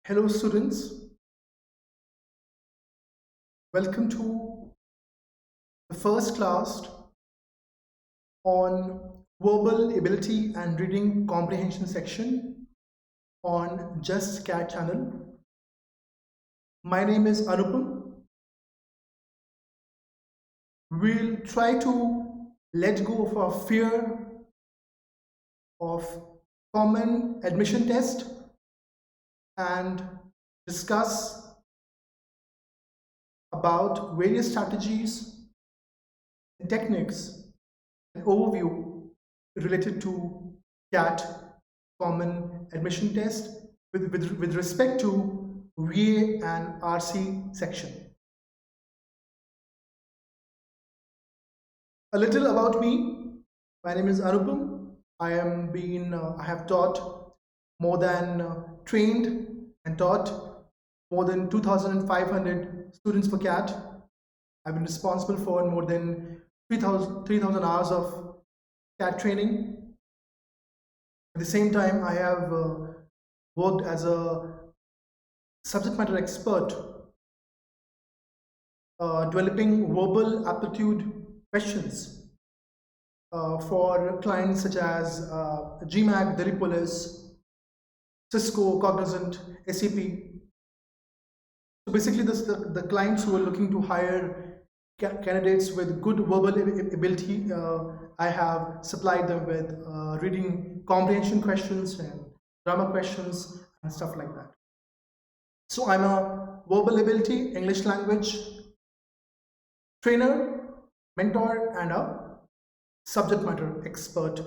Hello students, welcome to the first class on verbal ability and reading comprehension section on Just Cat channel. My name is Anupam. We'll try to let go of our fear of common admission test and discuss about various strategies and techniques and overview related to CAT common admission test with respect to VA and RC section. A little about me. My name is Anupam. I have taught more than trained and taught more than 2,500 students for CAT. I've been responsible for more than 3,000 hours of CAT training. At the same time, I have worked as a subject matter expert, developing verbal aptitude questions for clients such as GMAC, Delhi Police, Cisco, Cognizant, SAP. So basically, the clients who are looking to hire candidates with good verbal ability, I have supplied them with reading comprehension questions and grammar questions and stuff like that. So I'm a verbal ability, English language trainer, mentor, and a subject matter expert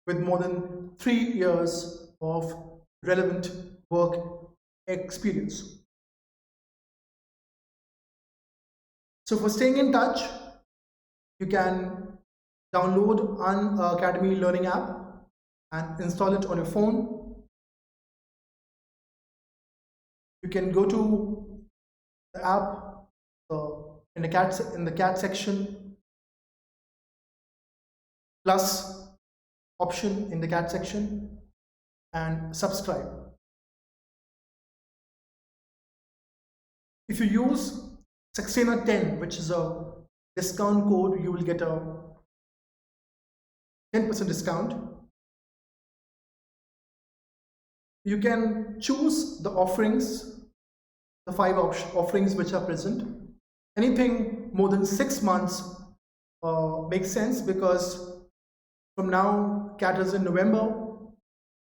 with more than 3 years of relevant work experience. So for staying in touch, you can download an Academy Learning app and install it on your phone. You can go to the app in the CAT section, plus option in the CAT section, and subscribe. If you use Saxena 10, which is a discount code, you will get a 10% discount. You can choose the offerings, the 5 offerings which are present. Anything more than 6 months makes sense, because from now CAT is in November,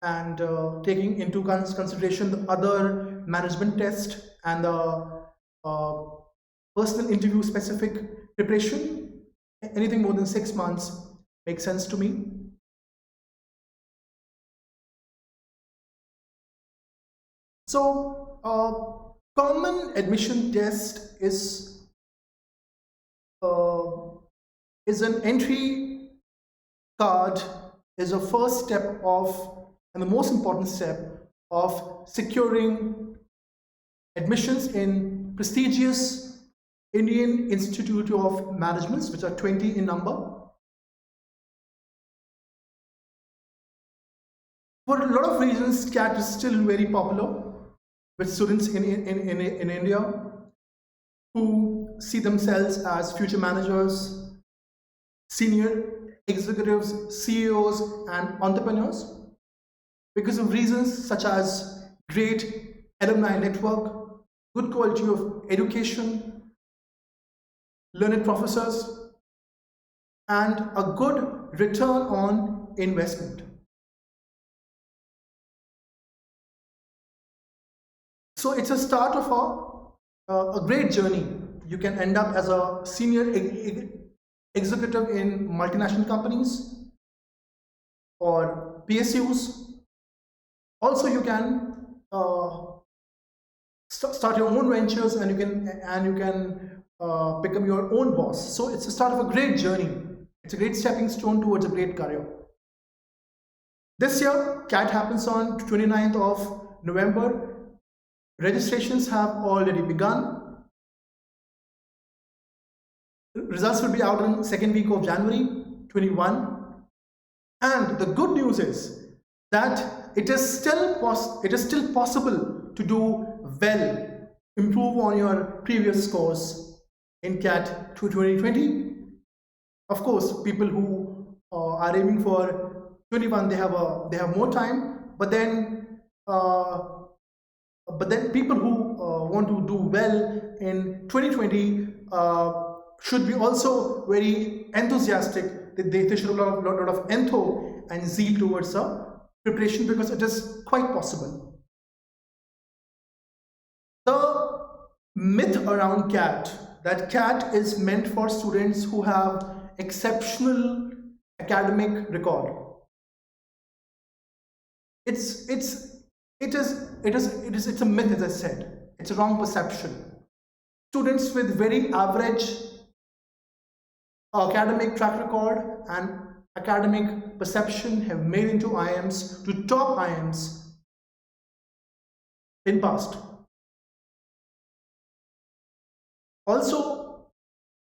and taking into consideration the other management test and the personal interview specific preparation, anything more than 6 months makes sense to me. So common admission test is an entry card, is a first step of, and the most important step of, securing admissions in prestigious Indian Institute of Managements, which are 20 in number. For a lot of reasons, CAT is still very popular with students in India who see themselves as future managers, senior executives, CEOs, and entrepreneurs, because of reasons such as great alumni network, good quality of education, learned professors, and a good return on investment. So it's a start of a great journey. You can end up as a senior executive in multinational companies or PSUs. Also, you can start your own ventures, and you can become your own boss. So it's a start of a great journey. It's a great stepping stone towards a great career. This year, CAT happens on 29th of November. Registrations have already begun. Results will be out in second week of January 21. And the good news is that it is still possible to do well, improve on your previous scores in CAT 2020. Of course, people who are aiming for 21, they have more time, but then people who want to do well in 2020 should be also very enthusiastic. They should have a lot of entho and zeal towards preparation, because it is quite possible. The myth around CAT, that CAT is meant for students who have exceptional academic record. It's a myth, as I said. It's a wrong perception. Students with very average academic track record and academic perception have made into IIMs to top IIMs in past. Also,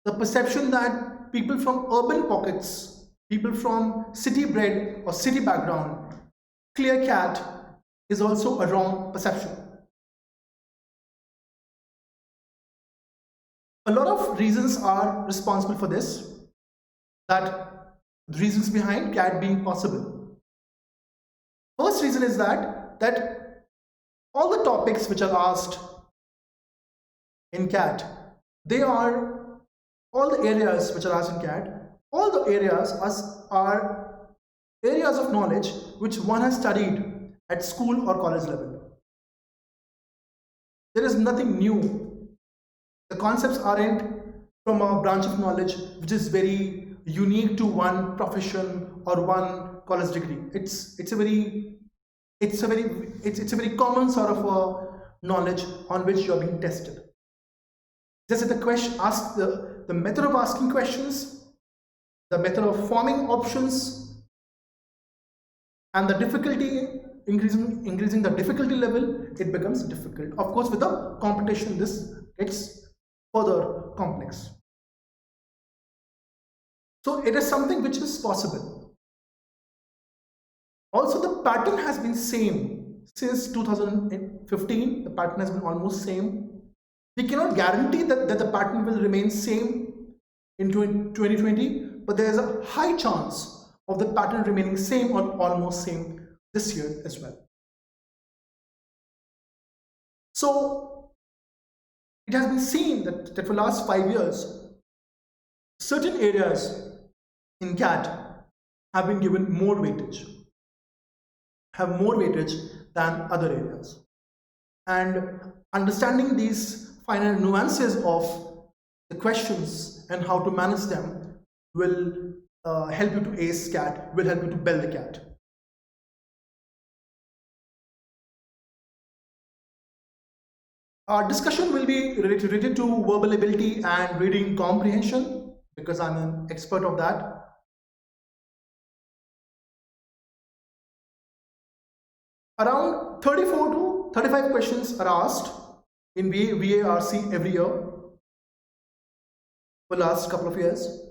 the perception that people from urban pockets, people from city bred or city background clear CAT is also a wrong perception. A lot of reasons are responsible for this, that the reasons behind CAT being possible. First reason is that all the topics which are asked in CAT, they are all the areas which are asked in CAT, all the areas are areas of knowledge which one has studied at school or college level. There is nothing new. The concepts aren't from a branch of knowledge which is very unique to one profession or one college degree. It's a very common sort of a knowledge on which you are being tested. Just the question, ask the method of asking questions, the method of forming options, and the difficulty, increasing the difficulty level, it becomes difficult. Of course, with the competition, this gets further complex. So it is something which is possible. Also, the pattern has been same since 2015. The pattern has been almost same. We cannot guarantee that the pattern will remain same in 2020, but there is a high chance of the pattern remaining same or almost same this year as well. So it has been seen that for the last 5 years, certain areas in CAT have been given more weightage, than other areas. And understanding these finer nuances of the questions and how to manage them will help you to ace CAT, will help you to bell the CAT. Our discussion will be related to verbal ability and reading comprehension, because I'm an expert of that. Around 34 to 35 questions are asked in VARC every year for the last couple of years.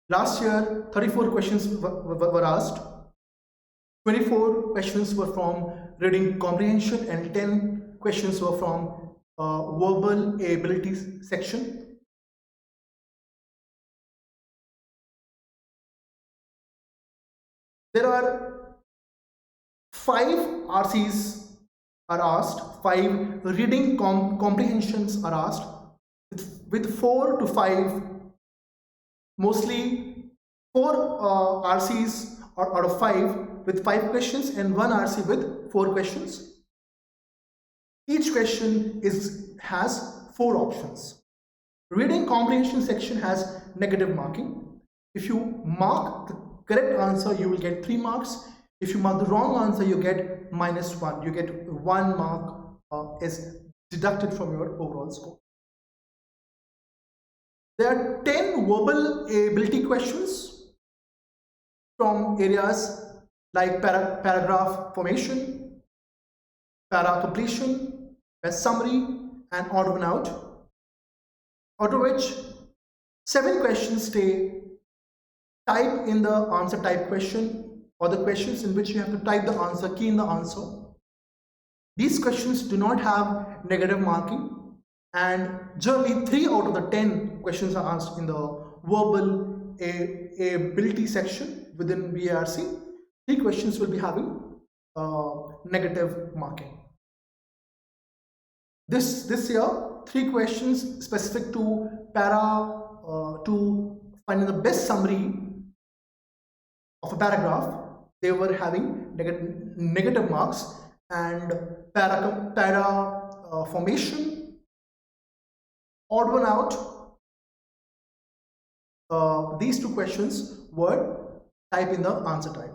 Last year, 34 questions were asked. 24 questions were from reading comprehension and 10 questions were from verbal ability section. There are 5 RCs are asked, 5 reading comprehensions are asked, with 4 to 5, mostly 4 RCs out of 5 with 5 questions and 1 RC with 4 questions. Each question has 4 options. Reading comprehension section has negative marking. If you mark the correct answer, you will get 3 marks. If you mark the wrong answer, you get -1. You get 1 mark is deducted from your overall score. There are 10 verbal ability questions from areas like paragraph formation, para completion, summary, and odd one out, out of which 7 questions stay type in the answer type question, or the questions in which you have to type the answer, key in the answer. These questions do not have negative marking, and generally 3 out of the 10 questions are asked in the verbal ability section within VARC. 3 questions will be having negative marking. This year, 3 questions specific to para to finding the best summary of a paragraph, they were having negative marks, and para formation, odd one out, these 2 questions were type in the answer type.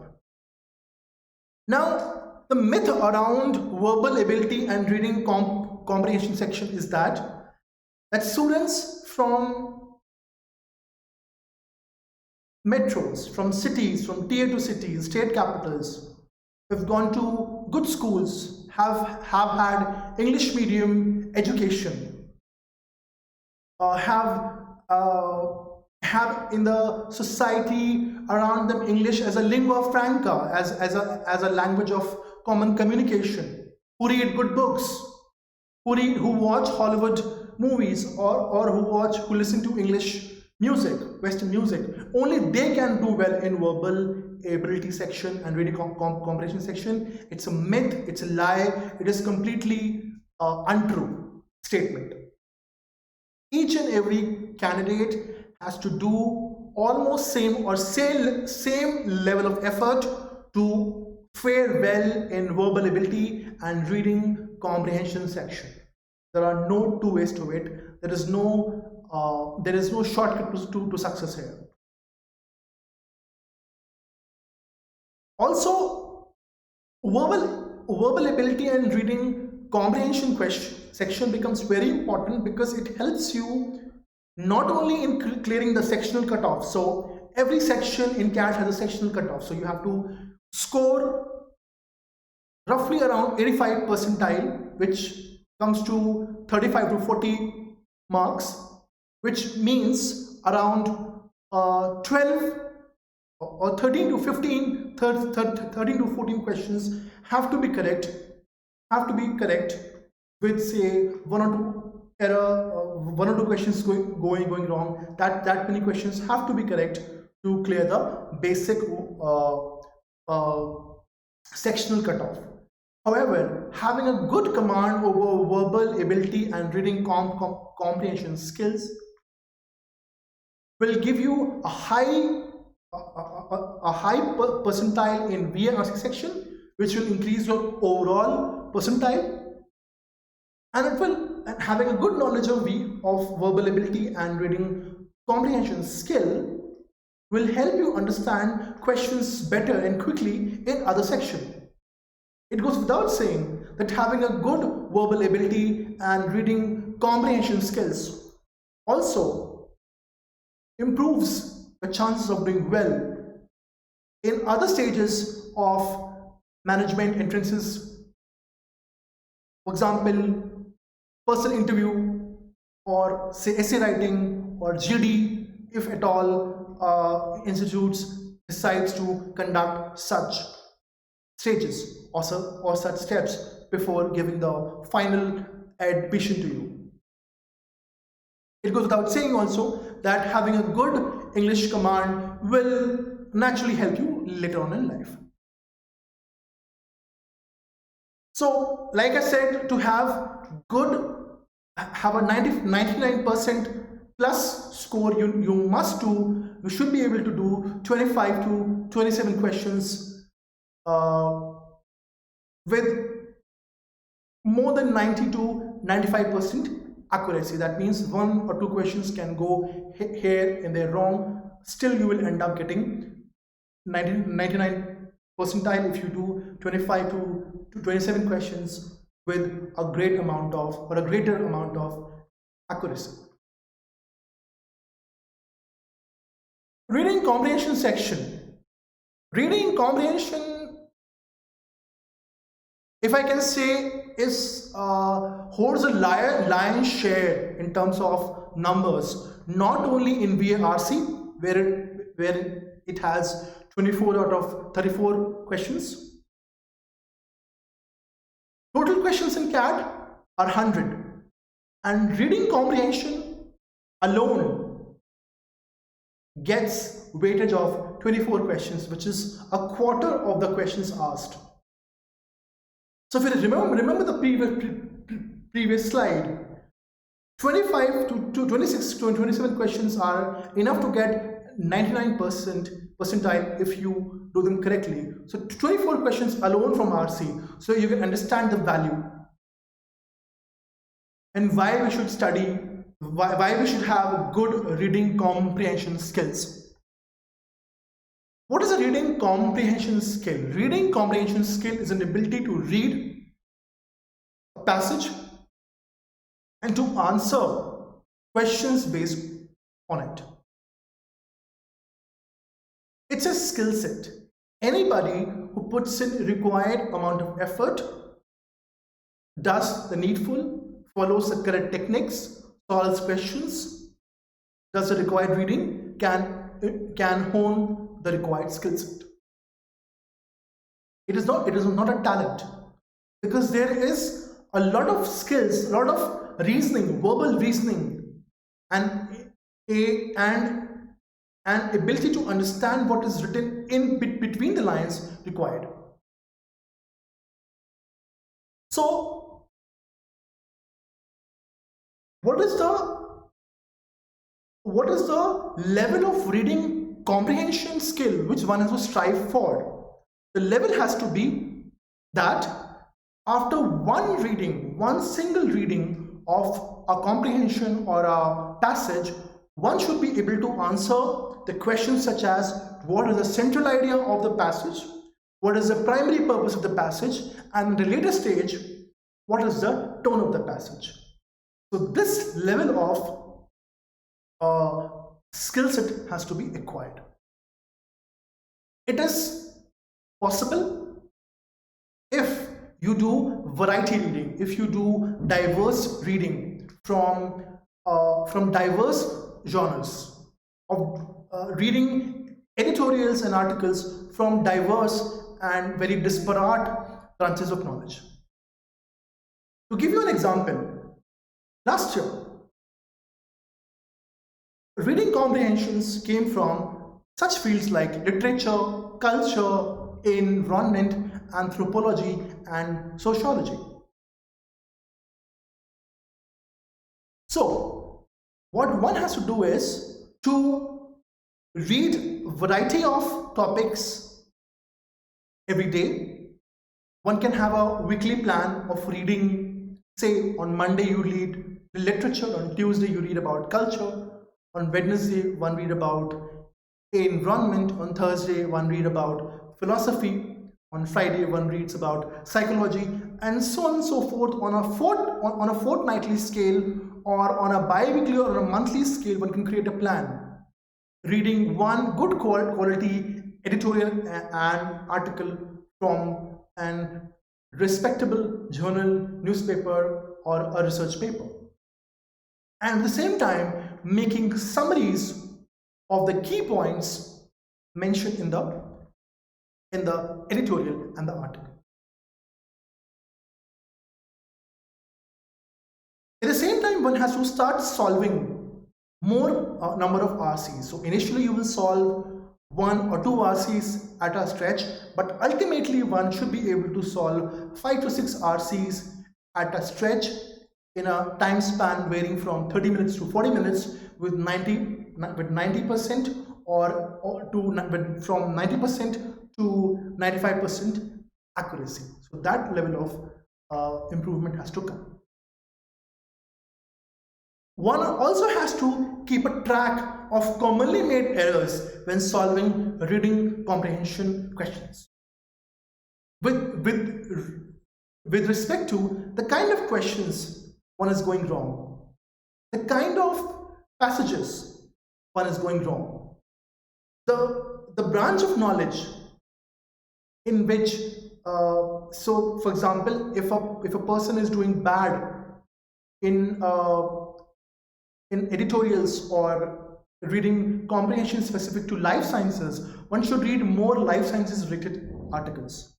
Now, the myth around verbal ability and reading comprehension section is that students from metros, from cities, from tier 2 cities, state capitals, have gone to good schools, have had English medium education, have in the society around them English as a lingua franca, as a language of common communication, who read good books, who watch Hollywood movies, or who listen to English music, Western music. Only they can do well in verbal ability section and reading comprehension section. It's a myth, it's a lie, it is completely untrue statement. Each and every candidate has to do almost same level of effort to fare well in verbal ability and reading comprehension section. There are no two ways to it. There is no shortcut to success here. Also, verbal ability and reading comprehension section becomes very important because it helps you not only in clearing the sectional cutoff. So every section in CAT has a sectional cutoff. So you have to score roughly around 85 percentile, which comes to 35 to 40 marks, which means around 12 or 13 to 15, 13 to 14 questions have to be correct with say one or two questions going wrong. That many questions have to be correct to clear the basic sectional cutoff. However, having a good command over verbal ability and reading comprehension skills will give you a high percentile in VARC section, which will increase your overall percentile, and having a good knowledge of verbal ability and reading comprehension skill will help you understand questions better and quickly in other section. It goes without saying that having a good verbal ability and reading comprehension skills also improves the chances of doing well in other stages of management entrances. For example, personal interview, or say essay writing, or GD, if at all institutes decides to conduct such stages or such steps before giving the final admission to you. It goes without saying also that having a good English command will naturally help you later on in life. So, like I said, to have a 99% plus score, you should be able to do 25 to 27 questions with more than 90 to 95% accuracy. That means 1 or 2 questions can go here and there wrong. Still, you will end up getting 99 percentile if you do 25 to 27 questions with a greater amount of accuracy. Reading comprehension section. Reading comprehension, if I can say, holds a lion's share in terms of numbers, not only in VARC, where it has 24 out of 34 questions, Total questions in CAT are 100, and reading comprehension alone gets weightage of 24 questions, which is a quarter of the questions asked. So if you remember the previous slide, 25 to 26 to 27 questions are enough to get 99% percentile if you do them correctly. So 24 questions alone from RC, so you can understand the value and why we should study, why we should have good reading comprehension skills. What is a reading comprehension skill? Reading comprehension skill is an ability to read a passage and to answer questions based on it. It's a skill set. Anybody who puts in required amount of effort, does the needful, follows the correct techniques, solves questions, does the required reading, can hone the required skill set. It is not a talent, because there is a lot of skills, a lot of reasoning, verbal reasoning, and an ability to understand what is written in between the lines required. So what is the level of reading comprehension skill which one has to strive for? The level has to be that after one single reading of a comprehension or a passage, one should be able to answer the questions such as what is the central idea of the passage, what is the primary purpose of the passage, and in the later stage, what is the tone of the passage. So this level of skill set has to be acquired. It is possible if you do variety reading, if you do diverse reading from diverse genres, of reading editorials and articles from diverse and very disparate branches of knowledge. To give you an example, last year, reading comprehensions came from such fields like literature, culture, environment, anthropology, and sociology. So, what one has to do is to read variety of topics every day. One can have a weekly plan of reading. Say on Monday you read literature, on Tuesday you read about culture, on Wednesday one read about environment, on Thursday one read about philosophy, on Friday one reads about psychology, and so on and so forth. On a fortnightly scale, or on a bi-weekly or a monthly scale, one can create a plan, reading one good quality editorial and article from an respectable journal, newspaper, or a research paper, and at the same time making summaries of the key points mentioned in the editorial and the article. At the same time, one has to start solving more number of RCs. So initially you will solve 1 or 2 RCs at a stretch, but ultimately one should be able to solve 5 to 6 RCs at a stretch in a time span varying from 30 minutes to 40 minutes with 90% from 90% to 95% accuracy. So that level of improvement has to come. One also has to keep a track of commonly made errors when solving reading comprehension questions. With respect to the kind of questions one is going wrong, the kind of passages one is going wrong, the branch of knowledge in which, so for example, if a person is doing bad in editorials or reading comprehension specific to life sciences, one should read more life sciences related articles.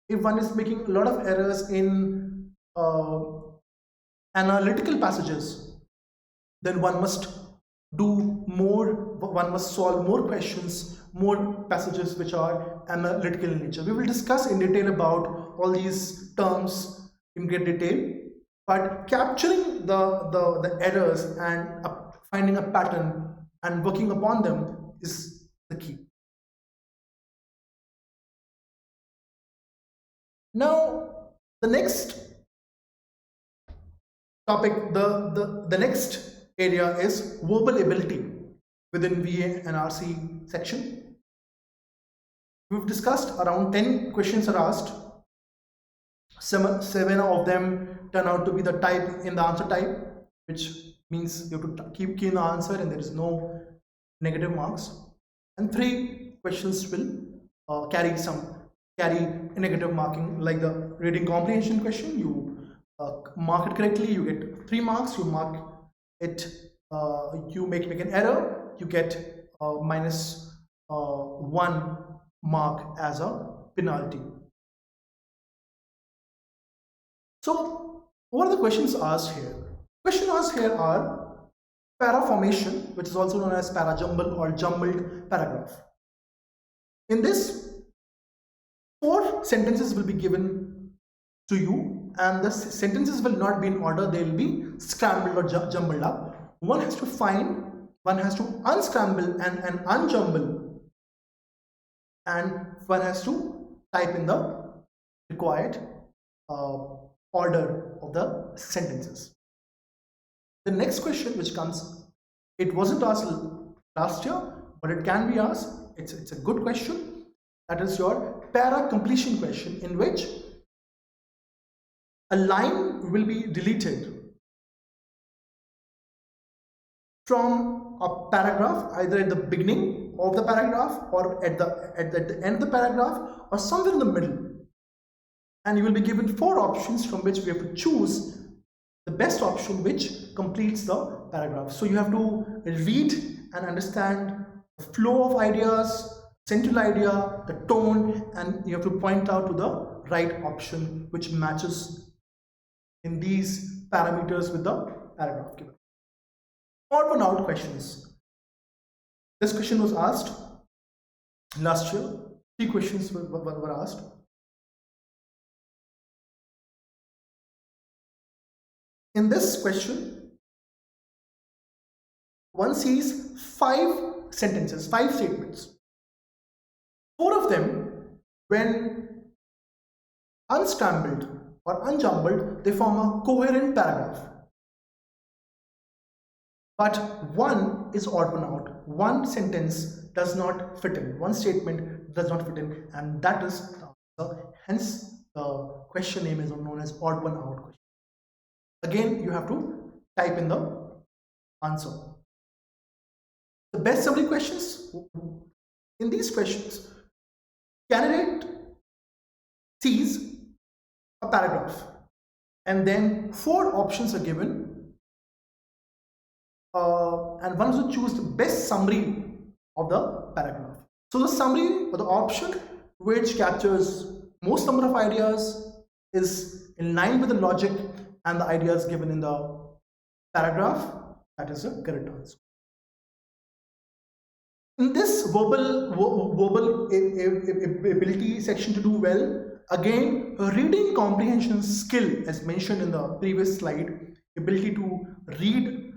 if one is making a lot of errors in analytical passages, then one must do more, one must solve more questions, more passages which are analytical in nature. We will discuss in detail about all these terms in great detail, but capturing the errors and finding a pattern and working upon them is the key. Now, the next topic, the next area is verbal ability within VA and RC section. We've discussed around 10 questions are asked. Seven of them turn out to be the type in the answer type, which means you have to keep key in the answer and there is no negative marks. And 3 questions will carry negative marking, like the reading comprehension question. You mark it correctly, you get 3 marks. You mark it, you make an error, you get minus 1 mark as a penalty. So what are the questions asked here? Questions asked here are para formation, which is also known as para jumble or jumbled paragraph. In this, 4 sentences will be given to you, and the sentences will not be in order, they will be scrambled or jumbled up. One has to unscramble and unjumble, and one has to type in the required order of the sentences. The next question which comes, it wasn't asked last year, but it can be asked. It's a good question. That is your para completion question, in which a line will be deleted from a paragraph, either at the beginning of the paragraph or at the end of the paragraph, or somewhere in the middle. And you will be given 4 options from which we have to choose the best option which completes the paragraph. So you have to read and understand the flow of ideas, central idea, the tone, and you have to point out to the right option which matches in these parameters with the paragraph given. Odd one out questions. This question was asked last year. 3 questions were asked. In this question, one sees 5 sentences, 5 statements. 4 of them, when unscrambled or unjumbled, they form a coherent paragraph. But one is odd one out. One sentence does not fit in. One statement does not fit in, and that is the answer. Hence, the question name is known as odd one out question. Again, you have to type in the answer. The best summary questions. In these questions, candidate sees a paragraph and then 4 options are given, and one has to choose the best summary of the paragraph. So the summary or the option which captures most number of ideas is in line with the logic and the ideas given in the paragraph. That is a correct answer. In this verbal ability section to do well, again, a reading comprehension skill, as mentioned in the previous slide, ability to read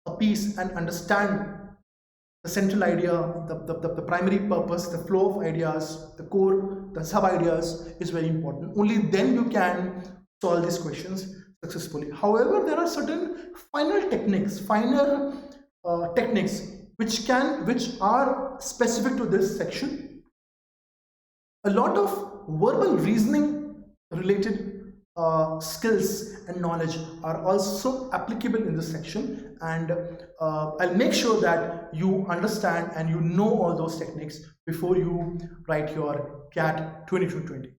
a piece and understand the central idea, the primary purpose, the flow of ideas, the core, the sub ideas is very important. Only then you can solve these questions successfully. However, there are certain finer techniques which are specific to this section. A lot of verbal reasoning related skills and knowledge are also applicable in this section, and I'll make sure that you understand and you know all those techniques before you write your CAT 2220.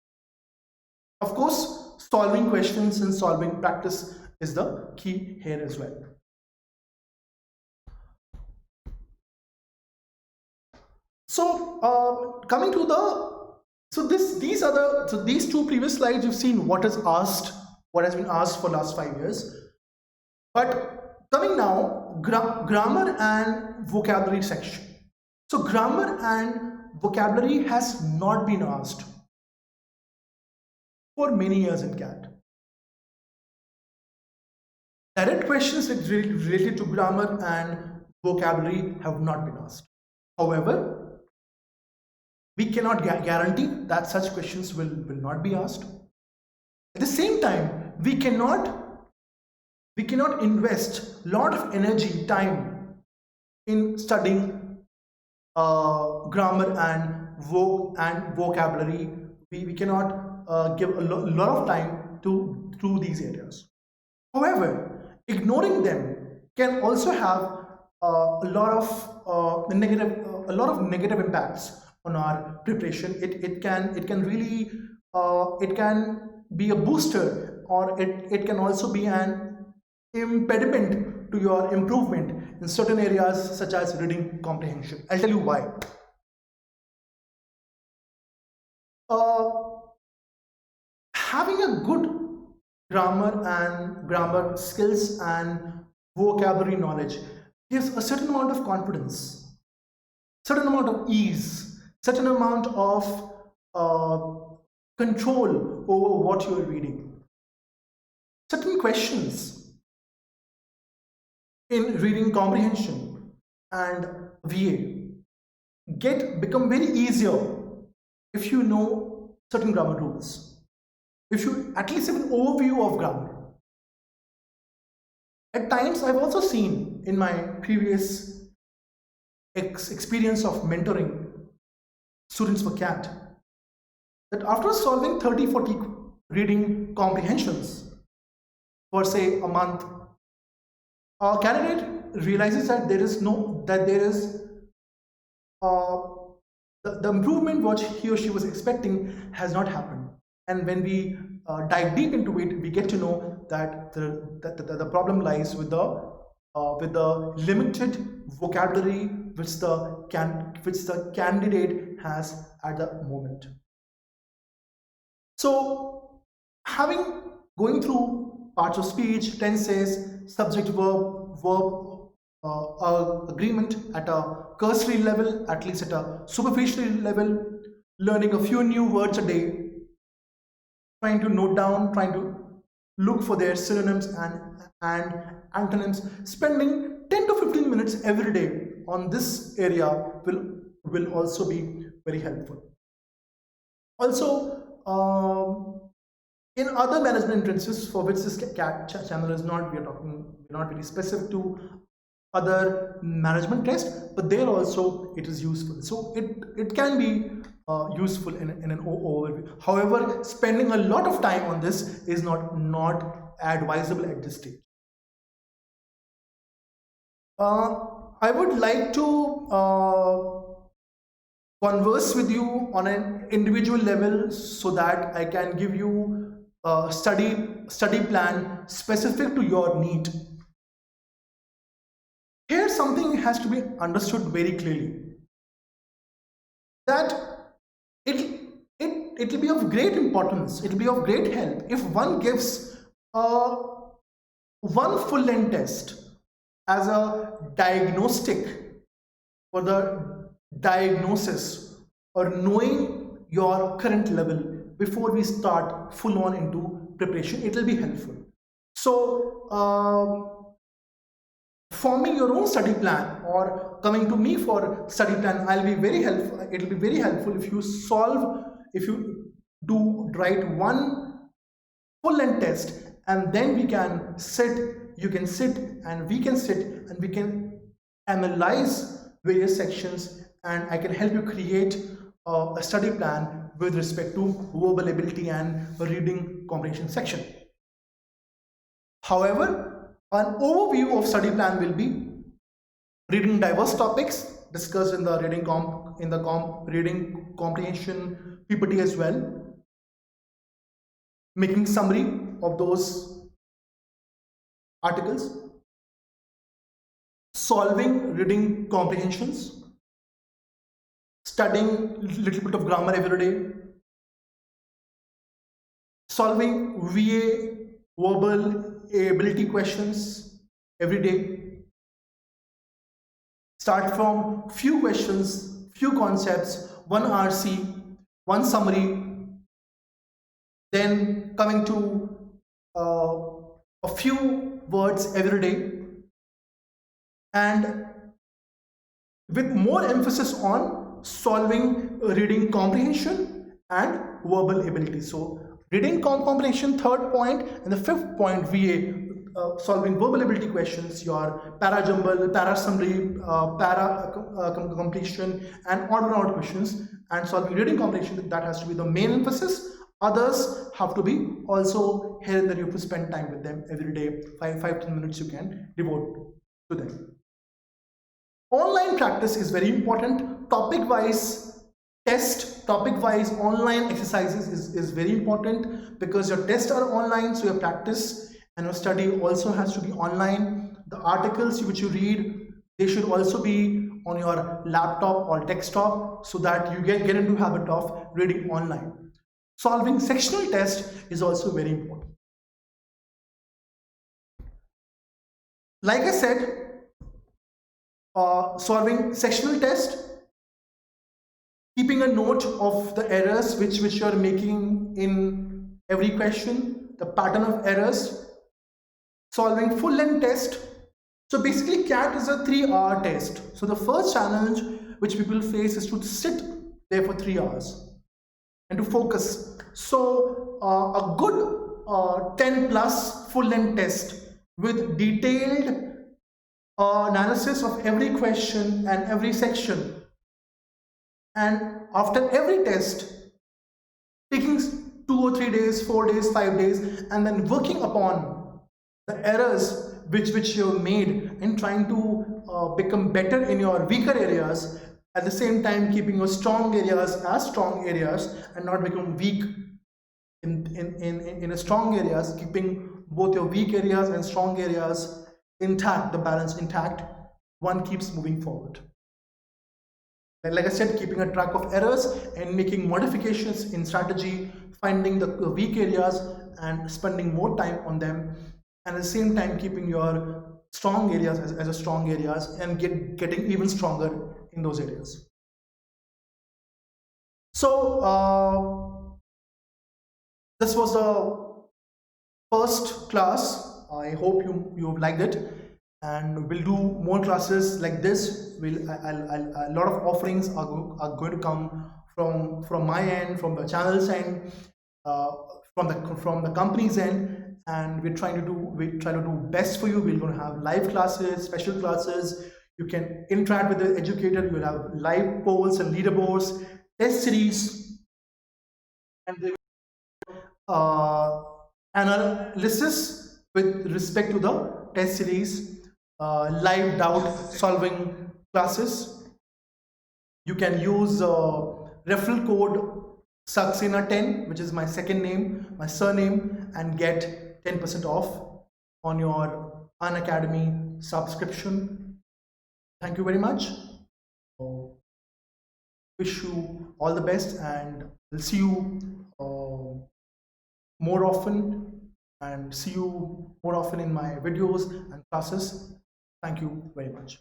Of course, solving questions and solving practice is the key here as well. So coming to the These two previous slides you've seen what has been asked for last 5 years. But coming now, grammar and vocabulary section. So grammar and vocabulary has not been asked for many years in CAT. Direct questions related to grammar and vocabulary have not been asked. However, we cannot guarantee that such questions will not be asked. At the same time, we cannot invest a lot of energy, time in studying grammar and vocabulary. We cannot give a lot of time to these areas. However, ignoring them can also have a lot of negative impacts on our preparation. It can really it can be a booster, or it can also be an impediment to your improvement in certain areas such as reading comprehension. I'll tell you why. Having a good grammar skills and vocabulary knowledge gives a certain amount of confidence, certain amount of ease, certain amount of control over what you are reading. Certain questions in reading comprehension and VA become very easier if you know certain grammar rules, if you at least have an overview of grammar. At times, I've also seen in my previous experience of mentoring students for CAT that after solving 30-40 reading comprehensions for say a month, a candidate realizes that the improvement what he or she was expecting has not happened. And when we dive deep into it, we get to know that the problem lies with the limited vocabulary which the candidate has at the moment. So, going through parts of speech, tenses, subject verb agreement at a cursory level, at least at a superficial level, learning a few new words a day, trying to note down, trying to look for their synonyms and antonyms, spending 10 to 15 minutes every day on this area will also be very helpful. Also, in other management entrances for which this CAT channel is not, we're not very specific to other management tests, but there also it is useful. So it can be useful in an overview. However, spending a lot of time on this is not advisable at this stage. I would like to converse with you on an individual level so that I can give you a study plan specific to your need. Here something has to be understood very clearly, that it will be of great importance, it will be of great help if one gives one full-length test as a diagnostic for the diagnosis or knowing your current level before we start full on into preparation. It will be helpful. So forming your own study plan or coming to me for study plan, I'll be very helpful. It will be very helpful if you write one full-length test, and then we can you can sit and we can sit and we can analyze various sections, and I can help you create a study plan with respect to verbal ability and reading comprehension section. However, an overview of study plan will be reading diverse topics discussed in the reading comprehension PPT as well, making summary of those articles, solving reading comprehensions, studying little bit of grammar every day, solving VA verbal ability questions every day. Start from few questions, few concepts, one RC, one summary, then coming to a few words every day, and with more emphasis on solving reading comprehension and verbal ability. So reading comprehension, third point, and the fifth point, VA, solving verbal ability questions, your para jumble, para summary, completion, and odd and odd questions, and solving reading comprehension, that has to be the main emphasis. Others have to be also here and there. You have to spend time with them every day. 5 to 10 minutes you can devote to them. Online practice is very important. Topic wise test, topic wise online exercises is very important, because your tests are online, so your practice and your study also has to be online. The articles which you read, they should also be on your laptop or desktop, so that you get into habit of reading online. Solving sectional test is also very important. Like I said, solving sectional test, keeping a note of the errors which you are making in every question, the pattern of errors. Solving full length test. So basically CAT is a 3-hour test. So the first challenge which people face is to sit there for 3 hours and to focus. So a good 10 plus full length test with detailed analysis of every question and every section, and after every test taking 2 or 3 days, 4 days, 5 days, and then working upon the errors which you have made and trying to become better in your weaker areas, at the same time keeping your strong areas as strong areas and not become weak in a strong areas, keeping both your weak areas and strong areas intact, the balance intact, one keeps moving forward. And like I said, keeping a track of errors and making modifications in strategy, finding the weak areas and spending more time on them, and at the same time keeping your strong areas as a strong areas and getting even stronger in those areas. So this was the first class. I hope you liked it, and we'll do more classes like this. A lot of offerings are going to come from my end, from the channel's end, from the company's end, and we try to do best for you. We're going to have live classes, special classes. You can interact with the educator. You will have live polls and leaderboards, test series, and the analysis with respect to the test series, live doubt solving classes. You can use referral code Saxena 10, which is my second name, my surname, and get 10% off on your Unacademy subscription. Thank you very much. Wish you all the best, and we'll see you more often, and see you more often in my videos and classes. Thank you very much.